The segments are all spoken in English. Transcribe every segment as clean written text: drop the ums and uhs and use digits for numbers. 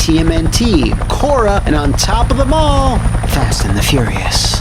TMNT, Korra, and on top of them all, Fast and the Furious.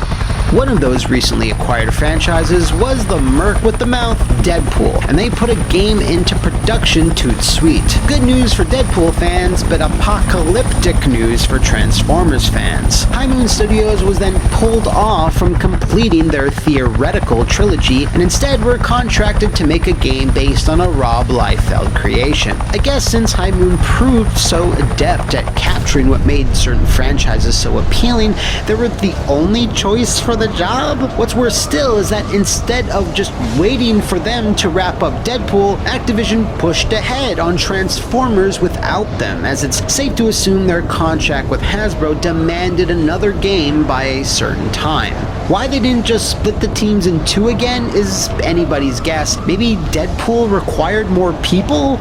One of those recently acquired franchises was the Merc with the Mouth, Deadpool, and they put a game into production toot sweet. Good news for Deadpool fans, but apocalyptic news for Transformers fans. High Moon Studios was then pulled off from completing their theoretical trilogy, and instead were contracted to make a game based on a Rob Liefeld creation. I guess since High Moon proved so adept at capturing what made certain franchises so appealing, they were the only choice for the job? What's worse still is that instead of just waiting for them to wrap up Deadpool, Activision pushed ahead on Transformers without them, as it's safe to assume their contract with Hasbro demanded another game by a certain time. Why they didn't just split the teams in two again is anybody's guess. Maybe Deadpool required more people?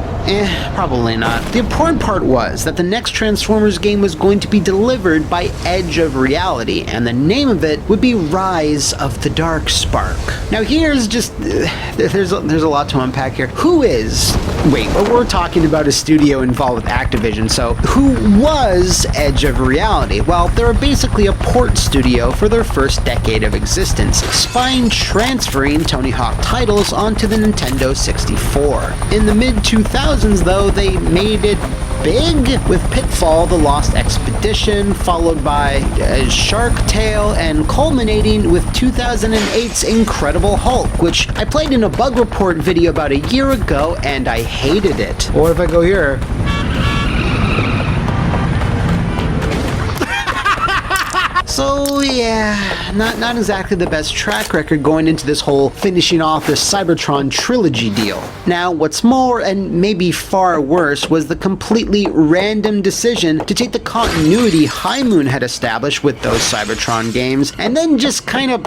Probably not. The important part was that the next Transformers game was going to be delivered by Edge of Reality, and the name of it would be Rise of the Darkspark. Now here's just, there's a lot to unpack here. We're talking about a studio involved with Activision, so who was Edge of Reality? Well, they were basically a port studio for their first decade of existence, spine transferring Tony Hawk titles onto the Nintendo 64. In the mid-2000s, though, they made it big with Pitfall: The Lost Expedition, followed by Shark Tale, and culminating with 2008's Incredible Hulk, which I played in a bug report video about a year ago, and I hated it. What if I go here? So yeah, not exactly the best track record going into this whole finishing off this Cybertron trilogy deal. Now, what's more, and maybe far worse, was the completely random decision to take the continuity High Moon had established with those Cybertron games, and then just kind of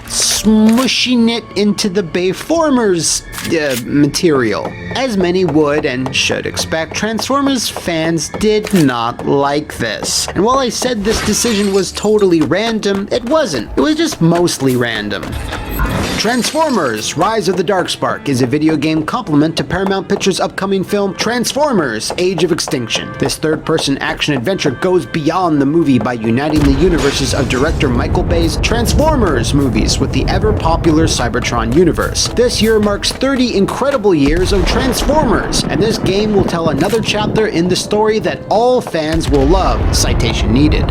smushing it into the Bayformers material. As many would and should expect, Transformers fans did not like this. And while I said this decision was totally random, it wasn't. It was just mostly random. Transformers: Rise of the Darkspark is a video game complement to Paramount Pictures' upcoming film Transformers: Age of Extinction. This third-person action-adventure goes beyond the movie by uniting the universes of director Michael Bay's Transformers movies with the ever-popular Cybertron universe. This year marks 30 incredible years of Transformers, and this game will tell another chapter in the story that all fans will love. Citation needed.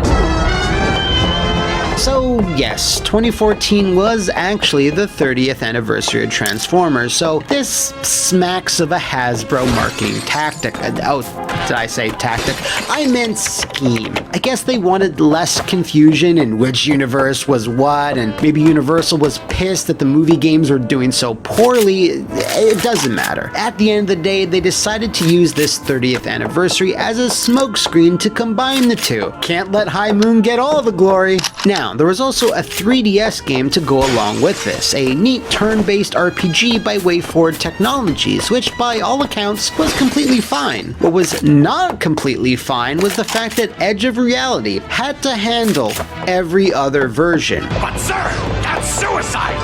So yes, 2014 was actually the 30th anniversary of Transformers, so this smacks of a Hasbro marketing tactic. Oh, did I say tactic? I meant scheme. I guess they wanted less confusion in which universe was what, and maybe Universal was pissed that the movie games were doing so poorly. It doesn't matter. At the end of the day, they decided to use this 30th anniversary as a smokescreen to combine the two. Can't let High Moon get all the glory. Now, there was also a 3DS game to go along with this, a neat turn-based RPG by WayForward Technologies, which by all accounts was completely fine. What was not completely fine was the fact that Edge of Reality had to handle every other version. But sir, that's suicide!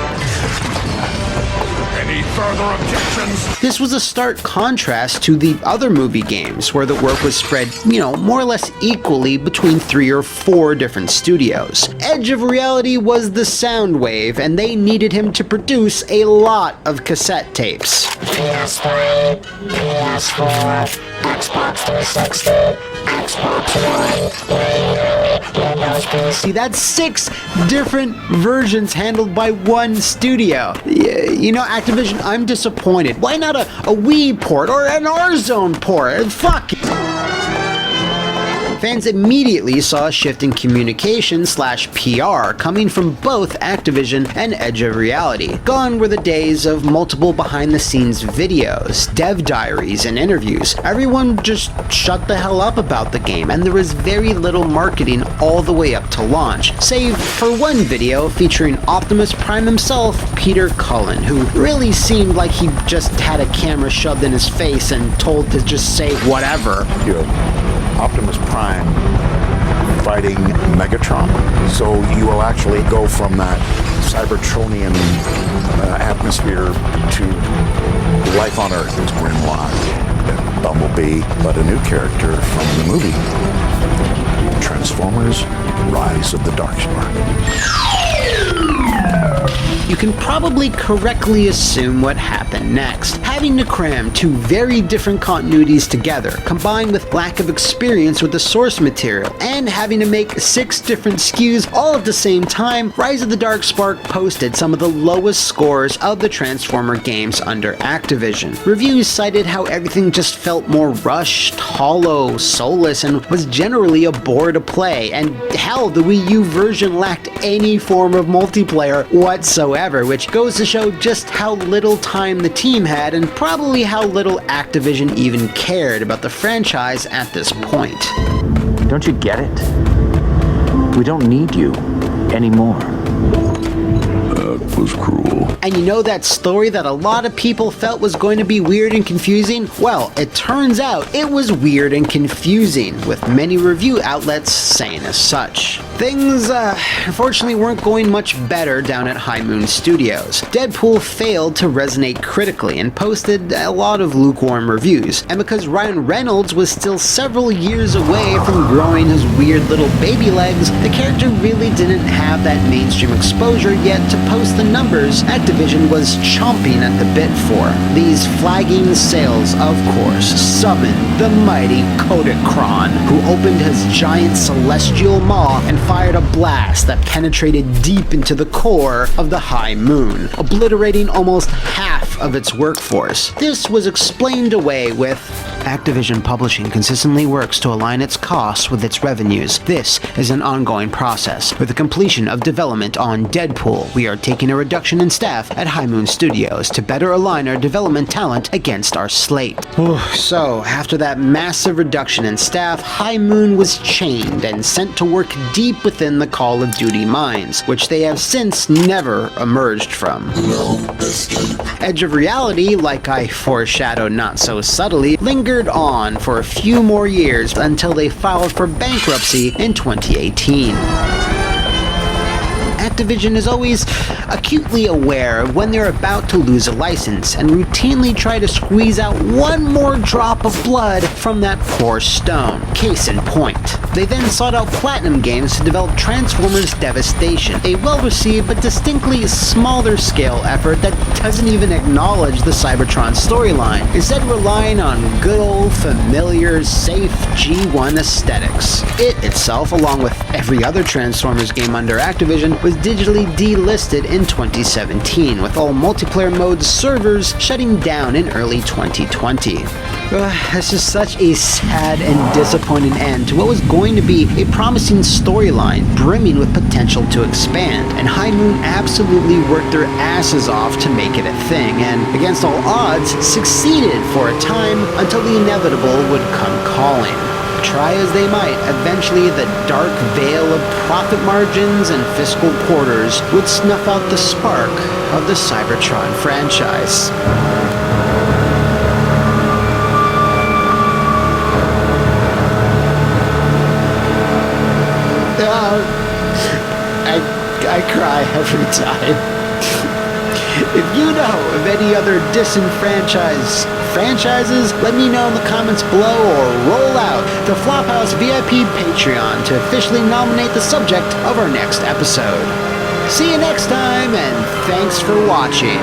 Any further objections? This was a stark contrast to the other movie games, where the work was spread, more or less equally between 3 or 4 different studios. Edge of Reality was the Soundwave, and they needed him to produce a lot of cassette tapes. PS3, PS4, Xbox 360, Xbox One, Windows PC. See, that's 6 different versions handled by one studio. Activision, I'm disappointed. Why not a Wii port or an R-Zone port? Fuck! Fans immediately saw a shift in communication/PR coming from both Activision and Edge of Reality. Gone were the days of multiple behind-the-scenes videos, dev diaries, and interviews. Everyone just shut the hell up about the game, and there was very little marketing all the way up to launch, save for one video featuring Optimus Prime himself, Peter Cullen, who really seemed like he just had a camera shoved in his face and told to just say whatever. Optimus Prime fighting Megatron. So you will actually go from that Cybertronian atmosphere to life on Earth. It's Grimlock. Bumblebee, but a new character from the movie Transformers: Rise of the Darkspark. You can probably correctly assume what happened next. Having to cram two very different continuities together, combined with lack of experience with the source material, and having to make 6 different SKUs all at the same time, Rise of the Darkspark posted some of the lowest scores of the Transformer games under Activision. Reviews cited how everything just felt more rushed, hollow, soulless, and was generally a bore to play, and hell, the Wii U version lacked any form of multiplayer whatsoever, which goes to show just how little time the team had and probably how little Activision even cared about the franchise at this point. Don't you get it? We don't need you anymore. That was cruel. And you know that story that a lot of people felt was going to be weird and confusing? Well, it turns out it was weird and confusing, with many review outlets saying as such. Things, unfortunately weren't going much better down at High Moon Studios. Deadpool failed to resonate critically and posted a lot of lukewarm reviews, and because Ryan Reynolds was still several years away from growing his weird little baby legs, the character really didn't have that mainstream exposure yet to post the numbers Activision was chomping at the bit for. These flagging sales, of course, summoned the mighty Kodacron, who opened his giant celestial maw and fired a blast that penetrated deep into the core of the High Moon, obliterating almost half of its workforce. This was explained away with, Activision Publishing consistently works to align its costs with its revenues. This is an ongoing process. With the completion of development on Deadpool, we are taking a reduction in staff at High Moon Studios to better align our development talent against our slate. So, after that massive reduction in staff, High Moon was chained and sent to work deep within the Call of Duty mines, which they have since never emerged from. Edge of Reality, like I foreshadowed not so subtly, lingered on for a few more years until they filed for bankruptcy in 2018. Activision is always acutely aware of when they're about to lose a license and routinely try to squeeze out one more drop of blood from that poor stone. Case in point. They then sought out Platinum Games to develop Transformers Devastation, a well-received but distinctly smaller scale effort that doesn't even acknowledge the Cybertron storyline, instead relying on good old familiar, safe G1 aesthetics. It itself, along with every other Transformers game under Activision, was digitally delisted in 2017, with all multiplayer mode's servers shutting down in early 2020. This is such a sad and disappointing end to what was going to be a promising storyline brimming with potential to expand, and High Moon absolutely worked their asses off to make it a thing, and against all odds, succeeded for a time until the inevitable would come calling. Try as they might, eventually the dark veil of profit margins and fiscal quarters would snuff out the spark of the Cybertron franchise. I cry every time. If you know of any other disenfranchised franchises, let me know in the comments below or roll out to Flophouse VIP Patreon to officially nominate the subject of our next episode. See you next time, and thanks for watching.